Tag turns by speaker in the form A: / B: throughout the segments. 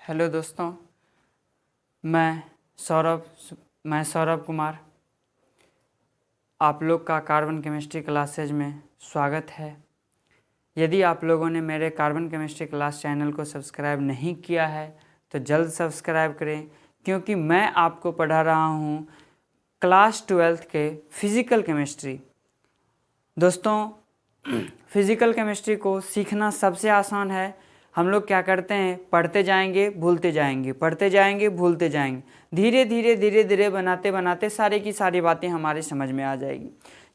A: Hello दोस्तों, मैं सौरभ कुमार आप लोग का कार्बन केमिस्ट्री क्लासेज में स्वागत है। यदि आप लोगों ने मेरे कार्बन केमिस्ट्री क्लास चैनल को सब्सक्राइब नहीं किया है तो जल्द सब्सक्राइब करें, क्योंकि मैं आपको पढ़ा रहा हूँ क्लास 12th के फिज़िकल केमिस्ट्री। दोस्तों, फिज़िकल केमिस्ट्री को सीखना सबसे आसान है। हम लोग क्या करते हैं, पढ़ते जाएंगे भूलते जाएंगे, पढ़ते जाएंगे भूलते जाएंगे, धीरे धीरे बनाते बनाते सारी की सारी बातें हमारे समझ में आ जाएगी।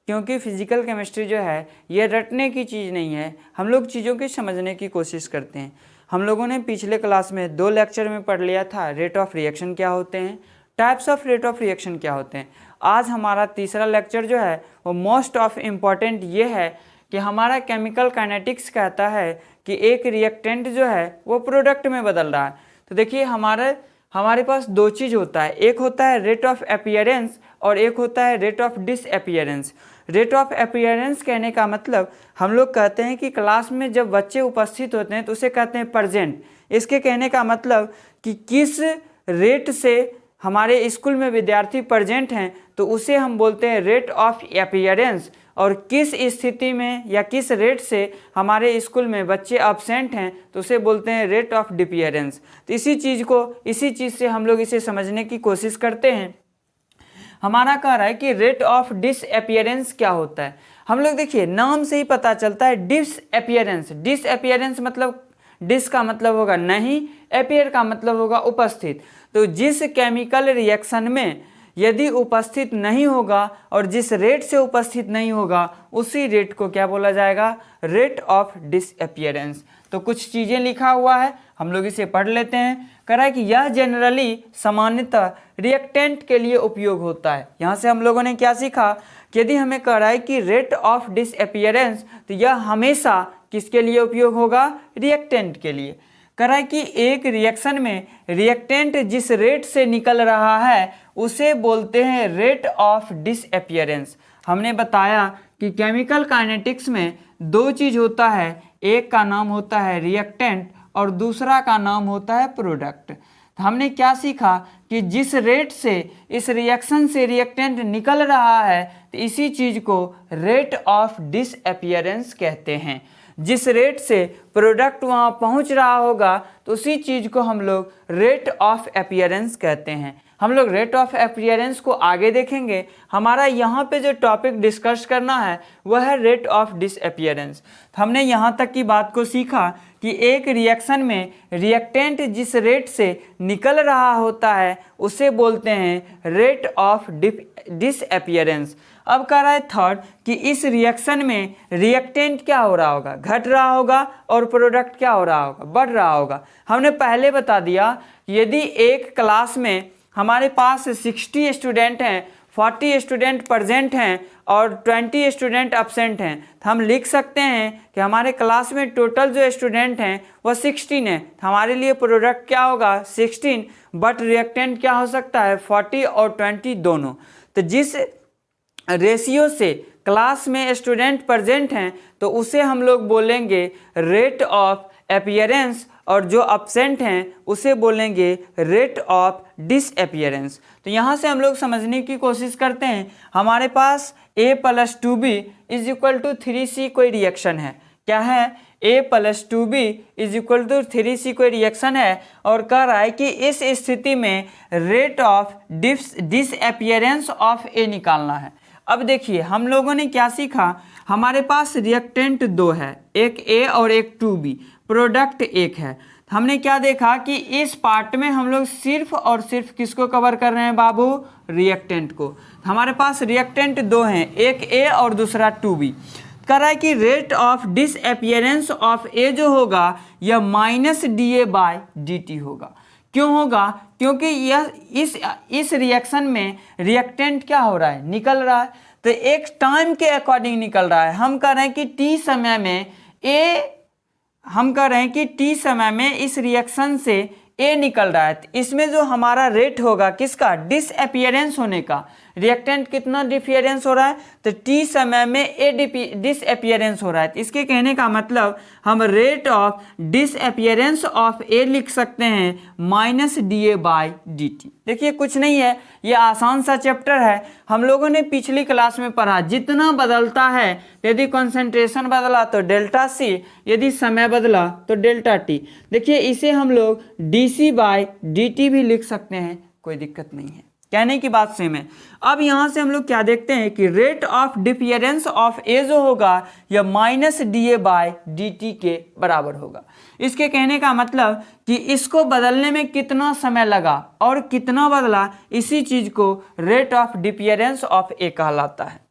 A: क्योंकि फिज़िकल केमिस्ट्री जो है ये रटने की चीज़ नहीं है, हम लोग चीज़ों की समझने की कोशिश करते हैं। हम लोगों ने पिछले क्लास में 2 लेक्चर में पढ़ लिया था रेट ऑफ रिएक्शन क्या होते हैं, types of rate of reaction क्या होते हैं। आज हमारा तीसरा लेक्चर जो है वो मोस्ट ऑफ इम्पॉर्टेंट ये है कि हमारा केमिकल काइनेटिक्स कहता है कि एक रिएक्टेंट जो है वो प्रोडक्ट में बदल रहा है। तो देखिए हमारे पास 2 चीज़ होता है, एक होता है रेट ऑफ अपीयरेंस और एक होता है rate of disappearance. Rate of appearance कहने का मतलब हम लोग कहते हैं कि क्लास में जब बच्चे उपस्थित होते हैं तो उसे कहते हैं प्रेजेंट। इसके कहने का मतलब कि किस रेट से हमारे स्कूल में विद्यार्थी प्रेजेंट हैं तो उसे हम बोलते हैं रेट ऑफ अपीयरेंस, और किस स्थिति में या किस रेट से हमारे स्कूल में बच्चे एब्सेंट हैं तो उसे बोलते हैं रेट ऑफ डिसअपीयरेंस। तो इसी चीज़ से हम लोग इसे समझने की कोशिश करते हैं। हमारा कह रहा है कि रेट ऑफ डिसअपीयरेंस क्या होता है। हम लोग देखिए नाम से ही पता चलता है डिसअपीयरेंस। डिसअपीयरेंस मतलब डिस का मतलब होगा नहीं, अपीयर का मतलब होगा उपस्थित। तो जिस केमिकल रिएक्शन में यदि उपस्थित नहीं होगा और जिस रेट से उपस्थित नहीं होगा उसी रेट को क्या बोला जाएगा, रेट ऑफ डिसअपीयरेंस। तो कुछ चीज़ें लिखा हुआ है, हम लोग इसे पढ़ लेते हैं। कह रहा है कि यह जनरली सामान्यतः रिएक्टेंट के लिए उपयोग होता है। यहाँ से हम लोगों ने क्या सीखा कि यदि हमें कह रहा है कि रेट ऑफ डिसअपीयरेंस तो यह हमेशा किसके लिए उपयोग होगा, रिएक्टेंट के लिए। कह रहा है कि एक रिएक्शन में रिएक्टेंट जिस रेट से निकल रहा है उसे बोलते हैं रेट ऑफ डिसअपीयरेंस। हमने बताया कि केमिकल काइनेटिक्स में 2 चीज़ होता है, एक का नाम होता है रिएक्टेंट और दूसरा का नाम होता है प्रोडक्ट। हमने क्या सीखा कि जिस रेट से इस रिएक्शन से रिएक्टेंट निकल रहा है तो इसी चीज़ को रेट ऑफ डिसअपीयरेंस कहते हैं। जिस रेट से प्रोडक्ट वहाँ पहुँच रहा होगा तो उसी चीज़ को हम लोग रेट ऑफ अपीयरेंस कहते हैं। हम लोग रेट ऑफ अपीयरेंस को आगे देखेंगे। हमारा यहाँ पे जो टॉपिक डिस्कस करना है वह है रेट ऑफ डिसअपीयरेंस। हमने यहाँ तक की बात को सीखा कि एक रिएक्शन में रिएक्टेंट जिस रेट से निकल रहा होता है उसे बोलते हैं रेट ऑफ डिसअपीयरेंस। अब कह रहा है थर्ड कि इस रिएक्शन में रिएक्टेंट क्या हो रहा होगा, घट रहा होगा, और प्रोडक्ट क्या हो रहा होगा, बढ़ रहा होगा। हमने पहले बता दिया यदि एक क्लास में हमारे पास 60 स्टूडेंट हैं, 40 स्टूडेंट प्रेजेंट हैं और 20 स्टूडेंट एब्सेंट हैं, तो हम लिख सकते हैं कि हमारे क्लास में टोटल जो स्टूडेंट हैं वह 16 है। हमारे लिए प्रोडक्ट क्या होगा, 16, बट रिएक्टेंट क्या हो सकता है, 40 और 20 दोनों। तो जिस रेशियो से क्लास में स्टूडेंट प्रेजेंट हैं तो उसे हम लोग बोलेंगे रेट ऑफ अपीयरेंस, और जो एब्सेंट हैं उसे बोलेंगे रेट ऑफ डिसअपीयरेंस। तो यहाँ से हम लोग समझने की कोशिश करते हैं। हमारे पास a + 2b = 3c कोई रिएक्शन है। क्या है, a + 2b = 3c कोई रिएक्शन है, और कह रहा है कि इस स्थिति में rate of disappearance of a निकालना है। अब देखिए हम लोगों ने क्या सीखा, हमारे पास रिएक्टेंट 2 है, एक a और एक 2b, प्रोडक्ट 1 है। हमने क्या देखा कि इस पार्ट में हम लोग सिर्फ और सिर्फ किसको कवर कर रहे हैं बाबू, रिएक्टेंट को। हमारे पास रिएक्टेंट 2 हैं, एक a और दूसरा 2b। कह रहा है कि rate of disappearance of a जो होगा यह -dA/dt होगा। क्यों होगा, क्योंकि यह इस रिएक्शन में रिएक्टेंट क्या हो रहा है, निकल रहा है, तो एक टाइम के अकॉर्डिंग निकल रहा है। हम कह रहे हैं कि t समय में इस रिएक्शन से a निकल रहा है, तो इसमें जो हमारा रेट होगा किसका, डिसअपीयरेंस होने का, रिएक्टेंट कितना डिसअपियरेंस हो रहा है, तो टी समय में ए डिसअपियरेंस हो रहा है। इसके कहने का मतलब हम rate of disappearance of A लिख सकते हैं minus D A by D T. देखिए कुछ नहीं है, ये आसान सा चैप्टर है, हम लोगों ने पिछली क्लास में पढ़ा जितना बदलता है, यदि कॉन्सेंट्रेशन बदला तो डेल्टा सी, यदि समय बदला तो डेल्टा टी। देखिए इसे हम लोग D C by D T भी लिख सकते हैं, कोई दिक्कत नहीं है, कहने की बात सेम है। अब यहाँ से हम लोग क्या देखते हैं कि रेट ऑफ डिसअपियरेंस ऑफ ए जो होगा यह minus D A by D T के बराबर होगा। इसके कहने का मतलब कि इसको बदलने में कितना समय लगा और कितना बदला, इसी चीज को रेट ऑफ डिसअपियरेंस ऑफ ए कहलाता है।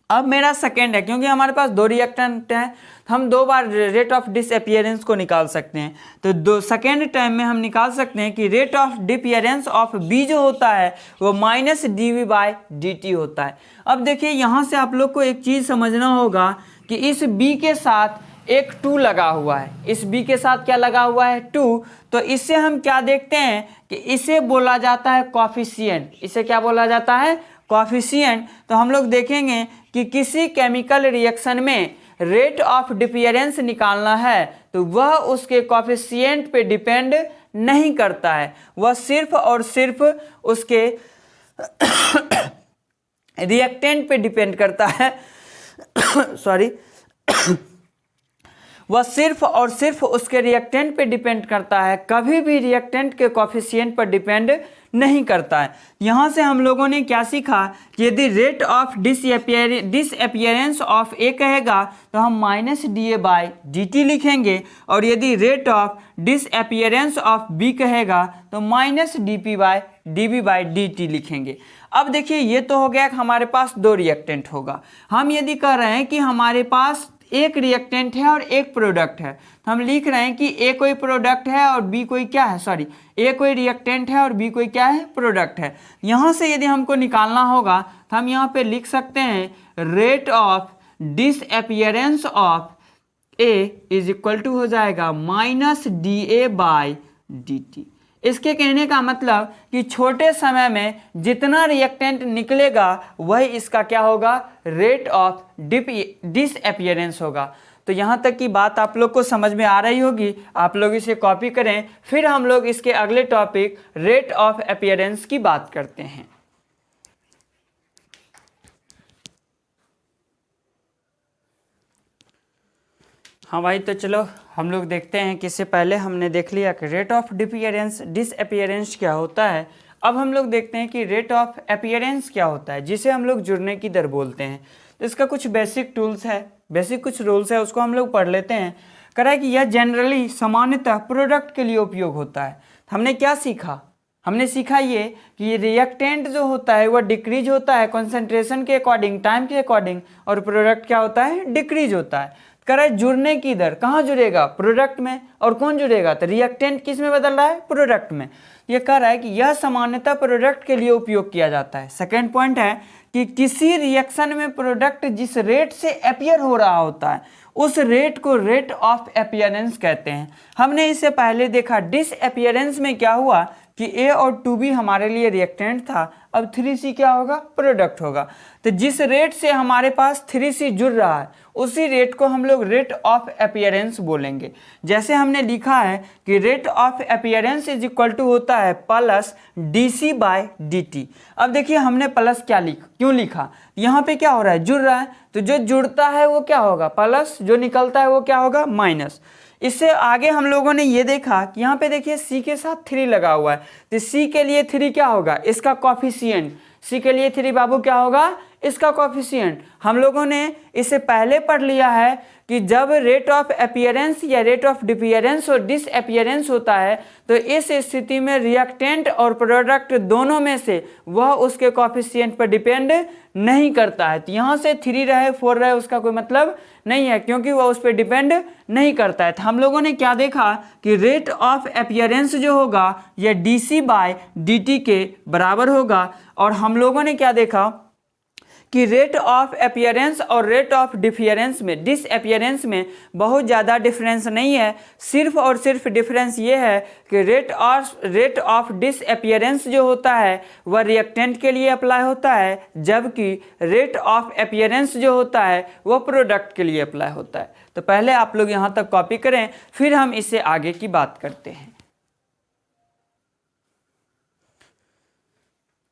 A: अब मेरा सेकेंड है, क्योंकि हमारे पास दो रिएक्टेंट हैं, हम दो बार रेट ऑफ डिसअपियरेंस को निकाल सकते हैं। तो दो सेकेंड टाइम में हम निकाल सकते हैं कि rate of disappearance of B जो होता है वो minus D we by D T होता है। अब देखिए यहाँ से आप लोग को एक चीज़ समझना होगा कि इस बी के साथ एक 2 लगा हुआ है, इस बी के साथ क्या लगा हुआ है 2, तो इससे हम क्या देखते हैं कि इसे बोला जाता है कॉफिशिएंट। इसे क्या बोला जाता है, कॉफिशिएंट। तो हम लोग देखेंगे कि किसी केमिकल रिएक्शन में रेट ऑफ डिसअपियरेंस निकालना है तो वह उसके कॉफिशिएंट पे डिपेंड नहीं करता है, वह सिर्फ और सिर्फ उसके रिएक्टेंट पे डिपेंड करता है सॉरी वह सिर्फ और सिर्फ उसके रिएक्टेंट पे डिपेंड करता है, कभी भी रिएक्टेंट के कॉफिशिएंट पर डिपेंड नहीं करता है। यहाँ से हम लोगों ने क्या सीखा कि यदि rate of disappearance of A कहेगा तो हम minus D A by D T लिखेंगे, और यदि rate of disappearance of B कहेगा तो minus D P by D B by D T लिखेंगे। अब देखिए ये तो हो गया कि हमारे पास दो रिएक्टेंट होगा। हम यदि कह रहे हैं कि हमारे पास एक रिएक्टेंट है और एक प्रोडक्ट है, तो हम लिख रहे हैं कि ए कोई प्रोडक्ट है और बी कोई क्या है, सॉरी ए कोई रिएक्टेंट है और बी कोई क्या है, प्रोडक्ट है। यहाँ से यदि हमको निकालना होगा तो हम यहाँ पे लिख सकते हैं rate of disappearance of A is equal to हो जाएगा minus D A by D T. इसके कहने का मतलब कि छोटे समय में जितना रिएक्टेंट निकलेगा वही इसका क्या होगा, रेट ऑफ डिसअपियरेंस होगा। तो यहाँ तक की बात आप लोग को समझ में आ रही होगी, आप लोग इसे कॉपी करें, फिर हम लोग इसके अगले टॉपिक रेट ऑफ अपीयरेंस की बात करते हैं। हाँ भाई, तो चलो हम लोग देखते हैं कि इससे पहले हमने देख लिया कि रेट ऑफ डिसअपियरेंस क्या होता है। अब हम लोग देखते हैं कि रेट ऑफ अपीयरेंस क्या होता है, जिसे हम लोग जुड़ने की दर बोलते हैं। तो इसका कुछ बेसिक टूल्स है, बेसिक कुछ रूल्स है, उसको हम लोग पढ़ लेते हैं। कह रहा है कि यह जनरली सामान्यतः प्रोडक्ट के लिए उपयोग होता है। हमने क्या सीखा, हमने सीखा ये कि रिएक्टेंट जो होता है वह डिक्रीज होता है कॉन्सेंट्रेशन के अकॉर्डिंग, टाइम के अकॉर्डिंग, और प्रोडक्ट क्या होता है, डिक्रीज होता है। कह रहा है जुड़ने की दर कहाँ जुड़ेगा, प्रोडक्ट में, और कौन जुड़ेगा, तो रिएक्टेंट किस में बदल रहा है, प्रोडक्ट में। ये कह रहा है कि यह सामान्यतः प्रोडक्ट के लिए उपयोग किया जाता है। सेकेंड पॉइंट है कि किसी रिएक्शन में प्रोडक्ट जिस रेट से अपीयर हो रहा होता है उस रेट को रेट ऑफ अपीयरेंस कहते हैं। हमने इससे पहले देखा डिसअपियरेंस में क्या हुआ कि A और 2B हमारे लिए रिएक्टेंट था, अब 3C क्या होगा, प्रोडक्ट होगा। तो जिस रेट से हमारे पास 3C जुड़ रहा है उसी रेट को हम लोग रेट ऑफ अपीयरेंस बोलेंगे। जैसे हमने लिखा है कि rate of appearance is equal to होता है प्लस DC बाय DT। अब देखिए हमने प्लस क्यों लिखा, यहाँ पे क्या हो रहा है, जुड़ रहा है, तो जो जुड़ता है वो क्या होगा, प्लस, जो निकलता है वो क्या होगा, माइनस। इससे आगे हम लोगों ने ये देखा कि यहाँ पे देखिए C के साथ 3 लगा हुआ है, तो C के लिए 3 क्या होगा, इसका कॉफिशिएंट। C के लिए 3 बाबू क्या होगा, इसका कॉफिशिएंट। हम लोगों ने इससे पहले पढ़ लिया है कि जब रेट ऑफ अपीयरेंस या रेट ऑफ डिसअपियरेंस और डिसअपियरेंस होता है तो इस स्थिति में रिएक्टेंट और प्रोडक्ट दोनों में से वह उसके कॉफिशिएंट पर डिपेंड नहीं करता है। तो यहाँ से 3 रहे 4 रहे उसका कोई मतलब नहीं है, क्योंकि वह उस पर डिपेंड नहीं करता है। तो हम लोगों ने क्या देखा कि रेट ऑफ अपीयरेंस जो होगा यह DC बाय DT के बराबर होगा। और हम लोगों ने क्या देखा कि रेट ऑफ अपीयरेंस और रेट ऑफ डिसअपीयरेंस में बहुत ज़्यादा डिफरेंस नहीं है। सिर्फ और सिर्फ डिफरेंस ये है कि रेट ऑफ डिसअपीयरेंस जो होता है वह रिएक्टेंट के लिए अप्लाई होता है, जबकि रेट ऑफ अपीयरेंस जो होता है वह प्रोडक्ट के लिए अप्लाई होता है। तो पहले आप लोग यहाँ तक कॉपी करें, फिर हम इससे आगे की बात करते हैं।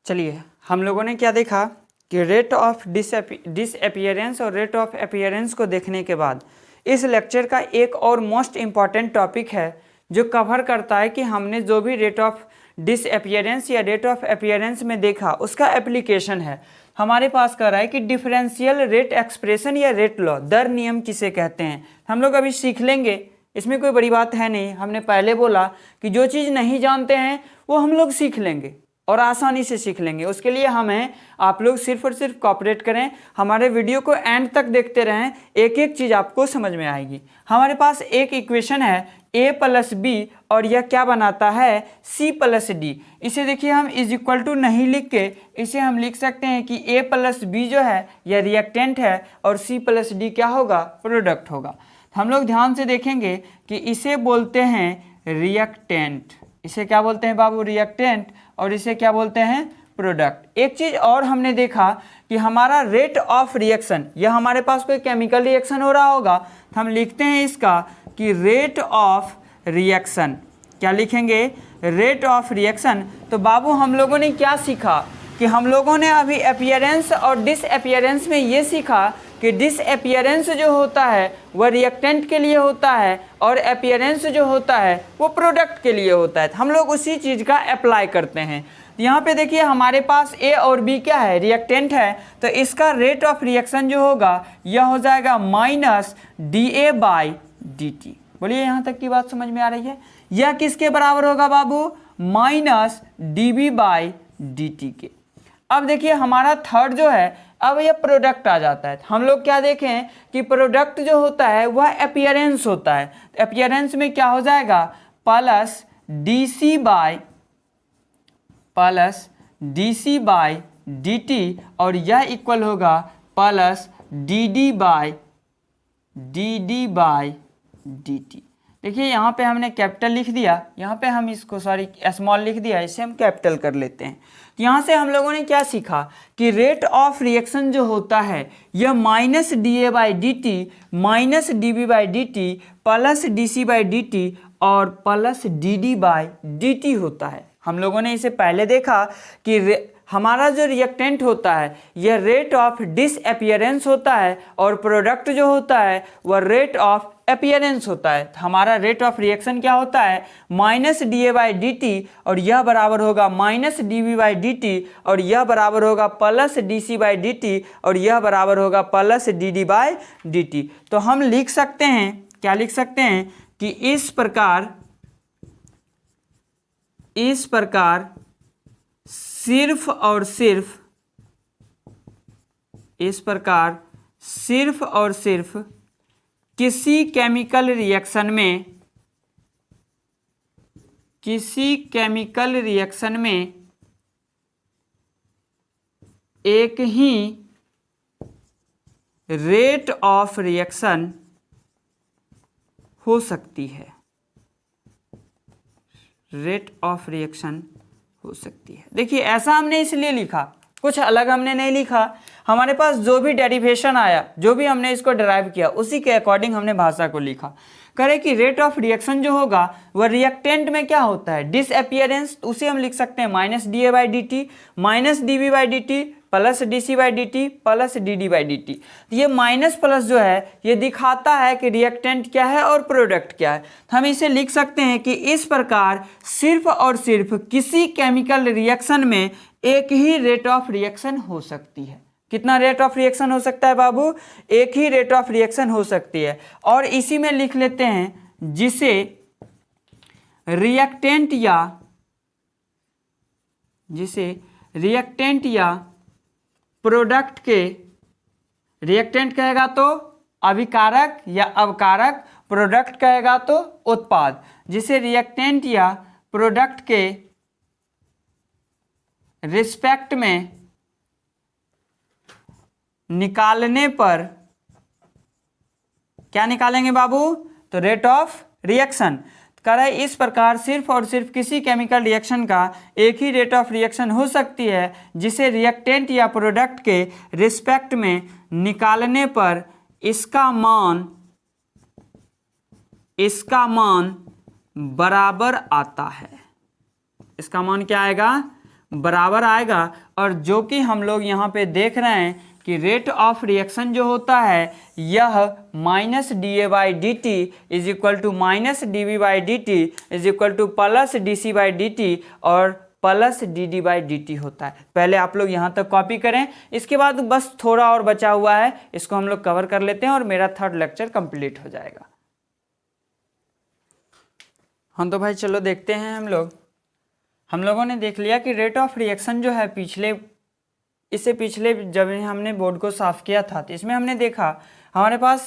A: चलिए, हम लोगों ने क्या देखा कि रेट ऑफ डिसअपीयरेंस और रेट ऑफ अपीयरेंस को देखने के बाद इस लेक्चर का एक और मोस्ट इम्पॉर्टेंट टॉपिक है जो कवर करता है कि हमने जो भी रेट ऑफ डिसअपीयरेंस या रेट ऑफ अपीयरेंस में देखा उसका एप्लीकेशन है। हमारे पास कह रहा है कि डिफरेंशियल रेट एक्सप्रेशन या रेट लॉ, दर नियम किसे कहते हैं, हम लोग अभी सीख लेंगे, इसमें कोई बड़ी बात है नहीं। हमने पहले बोला कि जो चीज़ नहीं जानते हैं वो हम लोग सीख लेंगे और आसानी से सीख लेंगे। उसके लिए हमें आप लोग सिर्फ और सिर्फ कोऑपरेट करें, हमारे वीडियो को एंड तक देखते रहें, एक एक चीज़ आपको समझ में आएगी। हमारे पास एक इक्वेशन है a प्लस बी और यह क्या बनाता है c प्लस डी। इसे देखिए हम इज इक्वल टू नहीं लिख के इसे हम लिख सकते हैं कि a प्लस बी जो है यह रिएक्टेंट है और c प्लस डी क्या होगा, प्रोडक्ट होगा। हम लोग ध्यान से देखेंगे कि इसे बोलते हैं रिएक्टेंट। इसे क्या बोलते हैं बाबू, रिएक्टेंट, और इसे क्या बोलते हैं, प्रोडक्ट। एक चीज़ और हमने देखा कि हमारा रेट ऑफ रिएक्शन, यह हमारे पास कोई केमिकल रिएक्शन हो रहा होगा तो हम लिखते हैं इसका कि रेट ऑफ रिएक्शन। क्या लिखेंगे, रेट ऑफ रिएक्शन। तो बाबू हम लोगों ने क्या सीखा कि हम लोगों ने अभी अपीयरेंस और डिसअपीयरेंस में ये सीखा कि डिसअपीयरेंस जो होता है वह रिएक्टेंट के लिए होता है और अपीयरेंस जो होता है वो प्रोडक्ट के लिए होता है। हम लोग उसी चीज़ का अप्लाई करते हैं। यहाँ पे देखिए हमारे पास A और B क्या है, रिएक्टेंट है, तो इसका रेट ऑफ रिएक्शन जो होगा यह हो जाएगा माइनस dA/dt। बोलिए यहाँ तक की बात समझ में आ रही है। यह किसके बराबर होगा बाबू, माइनस dB/dt के। अब देखिए हमारा थर्ड जो है, अब यह प्रोडक्ट आ जाता है। हम लोग क्या देखें कि प्रोडक्ट जो होता है वह अपीयरेंस होता है। अपीयरेंस में क्या हो जाएगा, प्लस dC/dt और यह इक्वल होगा प्लस dD/dt। देखिए यहाँ पे हमने कैपिटल लिख दिया, यहाँ पे हम इसको स्मॉल लिख दिया, इसे हम कैपिटल कर लेते हैं। तो यहाँ से हम लोगों ने क्या सीखा कि रेट ऑफ रिएक्शन जो होता है यह minus dA/dt minus dB/dt plus dC/dt और प्लस dD/dt होता है। हम लोगों ने इसे पहले देखा कि हमारा जो रिएक्टेंट होता है यह रेट ऑफ डिसअपीयरेंस होता है और प्रोडक्ट जो होता है वह रेट ऑफ अपीयरेंस होता है। हमारा रेट ऑफ रिएक्शन क्या होता है, माइनस dA/dt और यह बराबर होगा माइनस dB/dt और यह बराबर होगा प्लस dC/dt और यह बराबर होगा प्लस dD/dt। तो हम लिख सकते हैं, क्या लिख सकते हैं कि इस प्रकार सिर्फ और सिर्फ किसी केमिकल रिएक्शन में एक ही रेट ऑफ रिएक्शन हो सकती है, रेट ऑफ रिएक्शन हो सकती है। देखिए ऐसा हमने इसलिए लिखा, कुछ अलग हमने नहीं लिखा। हमारे पास जो भी डेरिवेशन आया, जो भी हमने इसको डिराइव किया, उसी के अकॉर्डिंग हमने भाषा को लिखा। करें कि रेट ऑफ रिएक्शन जो होगा वह रिएक्टेंट में क्या होता है, डिसअपीयरेंस, उसे हम लिख सकते हैं minus dA/dt minus dB/dt plus dC/dt plus dD/dt। ये माइनस प्लस जो है ये दिखाता है कि रिएक्टेंट क्या है और प्रोडक्ट क्या है। हम इसे लिख सकते हैं कि इस प्रकार सिर्फ और सिर्फ किसी केमिकल रिएक्शन में एक ही रेट ऑफ रिएक्शन हो सकती है। कितना रेट ऑफ रिएक्शन हो सकता है बाबू, एक ही रेट ऑफ रिएक्शन हो सकती है। और इसी में लिख लेते हैं जिसे रिएक्टेंट या प्रोडक्ट के, रिएक्टेंट कहेगा तो अभिकारक या अवकारक, प्रोडक्ट कहेगा तो उत्पाद, जिसे रिएक्टेंट या प्रोडक्ट के रिस्पेक्ट में निकालने पर क्या निकालेंगे बाबू? तो रेट ऑफ रिएक्शन। कह रहा है इस प्रकार सिर्फ और सिर्फ किसी केमिकल रिएक्शन का एक ही रेट ऑफ रिएक्शन हो सकती है जिसे रिएक्टेंट या प्रोडक्ट के रिस्पेक्ट में निकालने पर इसका मान बराबर आता है। इसका मान क्या आएगा? बराबर आएगा। और जो कि हम लोग यहाँ पे देख रहे हैं कि रेट ऑफ रिएक्शन जो होता है यह minus D A by D T is equal to minus D B by D T is equal to plus D C by D T और plus D D by D T होता है। पहले आप लोग यहाँ तक कॉपी करें, इसके बाद बस थोड़ा और बचा हुआ है, इसको हम लोग कवर कर लेते हैं और मेरा थर्ड लेक्चर कंप्लीट हो जाएगा। हाँ तो भाई चलो देखते हैं हम लोगों ने देख लिया कि रेट ऑफ रिएक्शन जो है इससे पिछले जब हमने बोर्ड को साफ किया था तो इसमें हमने देखा हमारे पास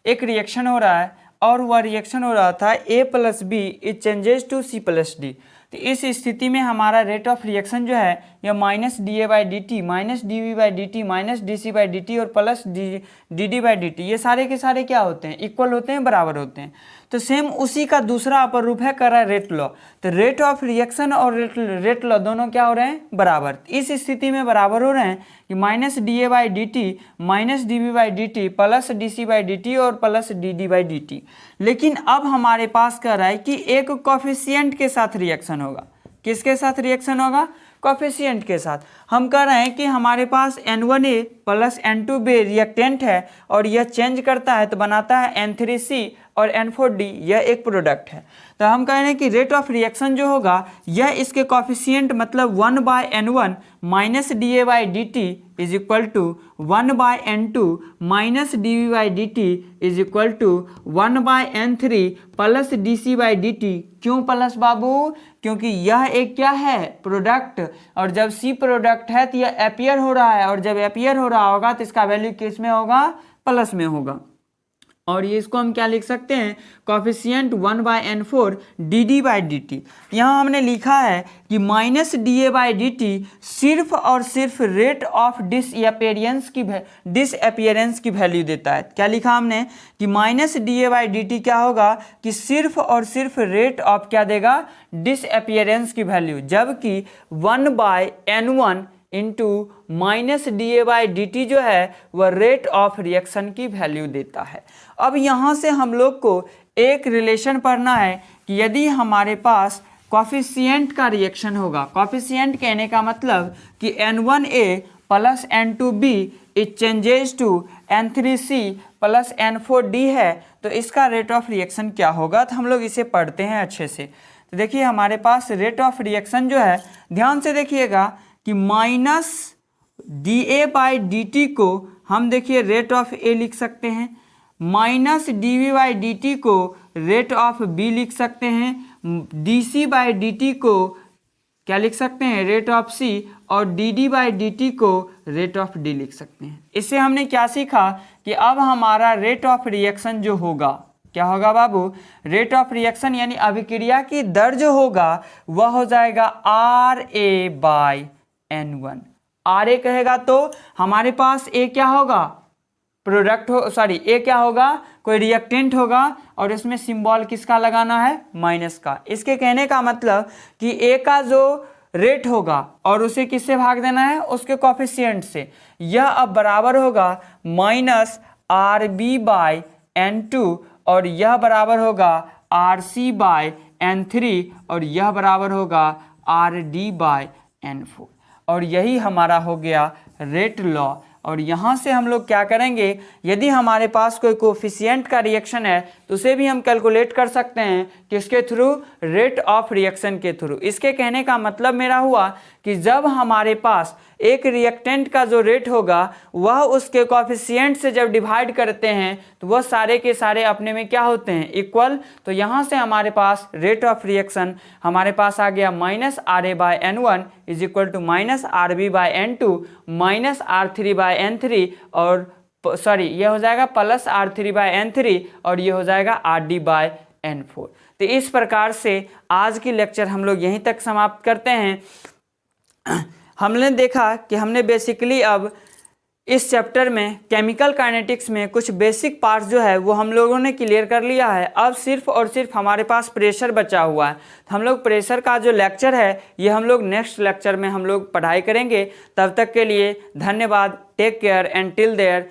A: एक रिएक्शन हो रहा है और वह रिएक्शन हो रहा था A plus B it changes to C plus D. तो इस स्थिति में हमारा रेट ऑफ रिएक्शन जो है यह minus D A by D T minus D we by D T minus D C by D T और plus D D by D T, ये सारे के सारे क्या होते हैं? इक्वल होते हैं, बराबर होते हैं। तो सेम उसी का दूसरा अपर रूप है कर रहा है रेट लॉ। तो रेट ऑफ रिएक्शन और रेट लॉ दोनों क्या हो रहे हैं? बराबर। इस स्थिति में बराबर हो रहे हैं कि minus D A by D T minus D B by D T plus D C by D T और plus D D by D T. लेकिन अब हमारे पास कह रहा है कि एक कोफिशिएंट के साथ रिएक्शन होगा। किसके साथ रिएक्शन होगा? कोफिशिएंट के साथ। हम कह रहे हैं कि हमारे पास N1A प्लस N2B रिएक्टेंट है और यह चेंज करता है तो बनाता है N3C और N4D, यह एक प्रोडक्ट है। तो हम कह रहे हैं कि रेट ऑफ रिएक्शन जो होगा यह इसके कोफिशिएंट मतलब 1/N1 minus D A by D T is equal to 1/N2 minus D we by D T is equal to 1/N3 plus D C by D T. क्यों plus बाबू? क्योंकि यह एक क्या है? प्रोडक्ट, और जब सी प्रोडक्ट है तो यह अपीयर हो रहा है और जब अपीयर हो रहा होगा तो इसका वैल्यू किस में होगा? प्लस में होगा। और ये इसको हम क्या लिख सकते हैं? Coefficient 1/N4 D D by D T. यहाँ हमने लिखा है कि minus D A by D T सिर्फ और सिर्फ रेट ऑफ डिसअपियरेंस की वैल्यू देता है। क्या लिखा हमने? कि minus D A by D T क्या होगा? कि सिर्फ और सिर्फ रेट ऑफ क्या देगा? डिसअपियरेंस की वैल्यू। जबकि 1/N1 into minus D A by D T जो है वह रेट ऑफ रिएक्शन की वैल्यू देता है। अब यहाँ से हम लोग को एक रिलेशन पढ़ना है कि यदि हमारे पास कोफिशिएंट का रिएक्शन होगा, कोफिशिएंट कहने का मतलब कि N1A plus N2B it changes to N3C plus N4D है, तो इसका रेट ऑफ रिएक्शन क्या होगा? तो हम लोग इसे पढ़ते हैं अच्छे से। तो देखिए हमारे पास रेट ऑफ रिएक्शन जो है, ध्यान से देखिएगा कि minus D A by D T को हम देखिए रेट ऑफ ए लिख सकते हैं, minus D we by D T को रेट ऑफ बी लिख सकते हैं, D C by D T को क्या लिख सकते हैं? रेट ऑफ सी, और D D by D T को रेट ऑफ डी लिख सकते हैं। इससे हमने क्या सीखा कि अब हमारा रेट ऑफ रिएक्शन जो होगा, क्या होगा बाबू? रेट ऑफ रिएक्शन यानी अभिक्रिया की दर जो होगा वह हो जाएगा R A by N1। R A कहेगा तो हमारे पास ए क्या होगा? प्रोडक्ट हो, सॉरी ए क्या होगा? कोई रिएक्टेंट होगा और इसमें सिंबल किसका लगाना है? माइनस का। इसके कहने का मतलब कि ए का जो रेट होगा और उसे किससे भाग देना है? उसके कोफिशिएंट से। यह अब बराबर होगा minus R B by N2 और यह बराबर होगा आर सी बाई N3 और यह बराबर होगा आर डी बाई N4। और यही हमारा हो गया रेट लॉ। और यहाँ से हम लोग क्या करेंगे? यदि हमारे पास कोई कोफिशिएंट का रिएक्शन है तो उसे भी हम कैलकुलेट कर सकते हैं किसके थ्रू? रेट ऑफ रिएक्शन के थ्रू। इसके कहने का मतलब मेरा हुआ कि जब हमारे पास एक रिएक्टेंट का जो रेट होगा वह उसके कोफिशिएंट से जब डिवाइड करते हैं तो वह सारे के सारे अपने में क्या होते हैं? इक्वल। तो यहाँ से हमारे पास रेट ऑफ रिएक्शन हमारे पास आ गया minus R A by N1 is equal to minus R B by N2 minus R3 by N3 और सॉरी ये हो जाएगा प्लस R3 बाई N3 और ये हो जाएगा RD बाई N4। तो इस प्रकार से आज की लेक्चर हम लोग यहीं तक समाप्त करते हैं। हमने देखा कि हमने बेसिकली अब इस चैप्टर में केमिकल काइनेटिक्स में कुछ बेसिक पार्ट्स जो है वो हम लोगों ने क्लियर कर लिया है। अब सिर्फ और सिर्फ हमारे पास प्रेशर बचा हुआ है। हम लोग प्रेशर का जो लेक्चर है ये हम लोग नेक्स्ट लेक्चर में हम लोग पढ़ाई करेंगे। तब तक के लिए धन्यवाद। Take care and till there